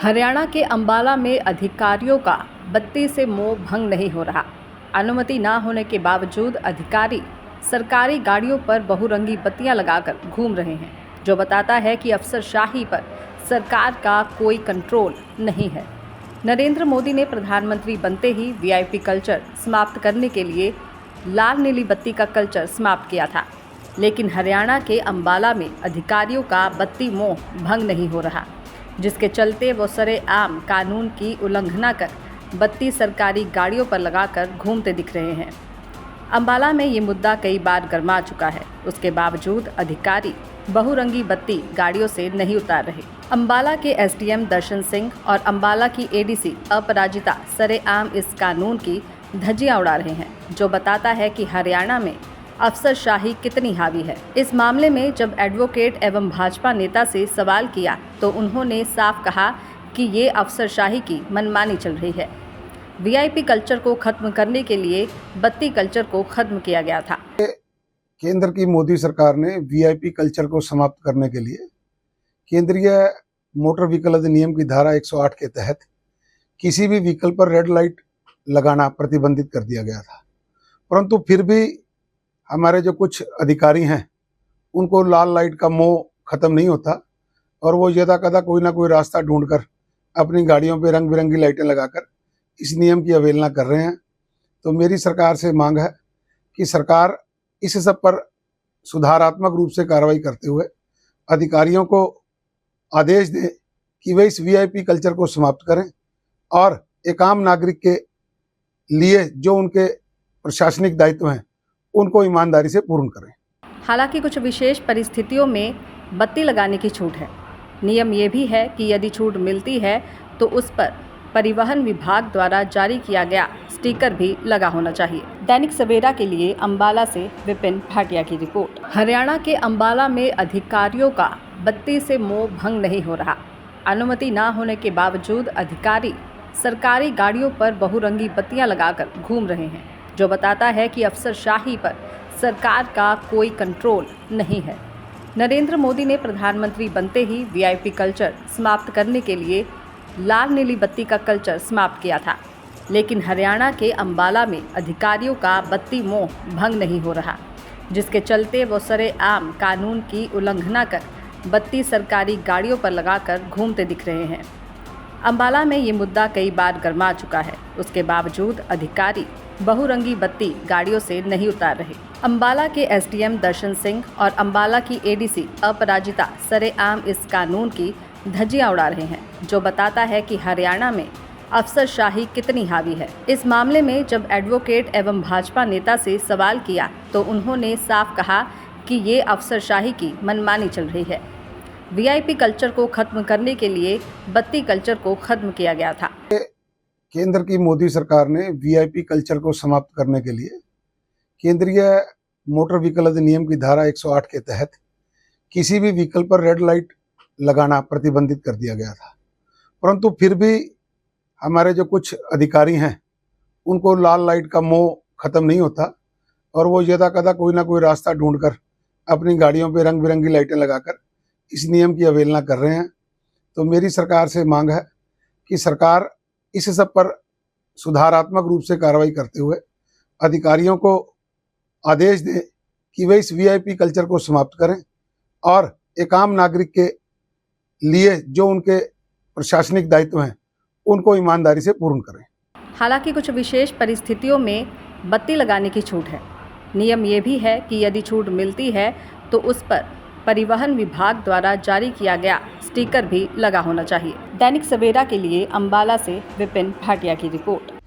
हरियाणा के अंबाला में अधिकारियों का बत्ती से मोह भंग नहीं हो रहा। अनुमति न होने के बावजूद अधिकारी सरकारी गाड़ियों पर बहुरंगी बत्तियां लगाकर घूम रहे हैं, जो बताता है कि अफसरशाही पर सरकार का कोई कंट्रोल नहीं है। नरेंद्र मोदी ने प्रधानमंत्री बनते ही वीआईपी कल्चर समाप्त करने के लिए लाल नीली बत्ती का कल्चर समाप्त किया था, लेकिन हरियाणा के अंबाला में अधिकारियों का बत्ती मोह भंग नहीं हो रहा, जिसके चलते वो सरेआम कानून की उल्लंघना कर बत्ती सरकारी गाड़ियों पर लगाकर घूमते दिख रहे हैं। अंबाला में ये मुद्दा कई बार गरमा चुका है, उसके बावजूद अधिकारी बहुरंगी बत्ती गाड़ियों से नहीं उतार रहे। अंबाला के एसडीएम दर्शन सिंह और अंबाला की एडीसी अपराजिता सरेआम इस कानून की धज्जियां उड़ा रहे हैं, जो बताता है कि हरियाणा में अफसरशाही कितनी हावी है। इस मामले में जब एडवोकेट एवं भाजपा नेता से सवाल किया तो उन्होंने साफ कहा कि ये अफसरशाही की मनमानी चल रही है। वीआईपी कल्चर को खत्म करने के लिए बत्ती कल्चर को खत्म किया गया था। केंद्र की मोदी सरकार ने वीआईपी कल्चर को समाप्त करने के लिए केंद्रीय मोटर व्हीकल अधिनियम की धारा 108 के तहत किसी भी व्हीकल पर रेड लाइट लगाना प्रतिबंधित कर दिया गया था, परंतु फिर भी हमारे जो कुछ अधिकारी हैं उनको लाल लाइट का मोह खत्म नहीं होता और वो यदा कदा कोई ना कोई रास्ता ढूंढकर अपनी गाड़ियों पे रंग बिरंगी लाइटें लगाकर इस नियम की अवहेलना कर रहे हैं। तो मेरी सरकार से मांग है कि सरकार इस सब पर सुधारात्मक रूप से कार्रवाई करते हुए अधिकारियों को आदेश दें कि वे इस वीआईपी कल्चर को समाप्त करें और एक आम नागरिक के लिए जो उनके प्रशासनिक दायित्व हैं उनको ईमानदारी से पूर्ण करें। हालांकि कुछ विशेष परिस्थितियों में बत्ती लगाने की छूट है। नियम ये भी है कि यदि छूट मिलती है तो उस पर परिवहन विभाग द्वारा जारी किया गया स्टिकर भी लगा होना चाहिए। दैनिक सवेरा के लिए अंबाला से विपिन भाटिया की रिपोर्ट। हरियाणा के अंबाला में अधिकारियों का बत्ती से मोह भंग नहीं हो रहा। अनुमति न होने के बावजूद अधिकारी सरकारी गाड़ियों पर बहुरंगी बत्तियां लगाकर घूम रहे हैं, जो बताता है कि अफसरशाही पर सरकार का कोई कंट्रोल नहीं है। नरेंद्र मोदी ने प्रधानमंत्री बनते ही वीआईपी कल्चर समाप्त करने के लिए लाल नीली बत्ती का कल्चर समाप्त किया था, लेकिन हरियाणा के अंबाला में अधिकारियों का बत्ती मोह भंग नहीं हो रहा, जिसके चलते वो सरेआम कानून की उल्लंघना कर बत्ती सरकारी गाड़ियों पर लगाकर घूमते दिख रहे हैं। अंबाला में ये मुद्दा कई बार गरमा चुका है, उसके बावजूद अधिकारी बहुरंगी बत्ती गाड़ियों से नहीं उतार रहे। अंबाला के एसडीएम दर्शन सिंह और अंबाला की एडीसी अपराजिता सरेआम इस कानून की धज्जियां उड़ा रहे हैं, जो बताता है कि हरियाणा में अफसरशाही कितनी हावी है। इस मामले में जब एडवोकेट एवं भाजपा नेता से सवाल किया तो उन्होंने साफ कहा कि ये अफसरशाही की मनमानी चल रही है। वीआईपी कल्चर को खत्म करने के लिए बत्ती कल्चर को खत्म किया गया था। केंद्र की मोदी सरकार ने वीआईपी कल्चर को समाप्त करने के लिए केंद्रीय मोटर व्हीकल अधिनियम की धारा 108 के तहत किसी भी व्हीकल पर रेड लाइट लगाना प्रतिबंधित कर दिया गया था, परंतु फिर भी हमारे जो कुछ अधिकारी हैं उनको लाल लाइट का मोह खत्म नहीं होता और वो यदा कदा कोई ना कोई रास्ता ढूंढकर अपनी गाड़ियों पे रंग बिरंगी लाइटें लगाकर इस नियम की अवहेलना कर रहे हैं। तो मेरी सरकार से मांग है कि सरकार इस सब पर सुधारात्मक रूप से कार्रवाई करते हुए अधिकारियों को आदेश दें कि वे इस वीआईपी कल्चर को समाप्त करें और एक आम नागरिक के लिए जो उनके प्रशासनिक दायित्व हैं उनको ईमानदारी से पूर्ण करें। हालांकि कुछ विशेष परिस्थितियों में बत्ती लगाने की छूट है। नियम ये भी है कि यदि छूट मिलती है तो उस पर परिवहन विभाग द्वारा जारी किया गया स्टिकर भी लगा होना चाहिए। दैनिक सवेरा के लिए अंबाला से विपिन भाटिया की रिपोर्ट।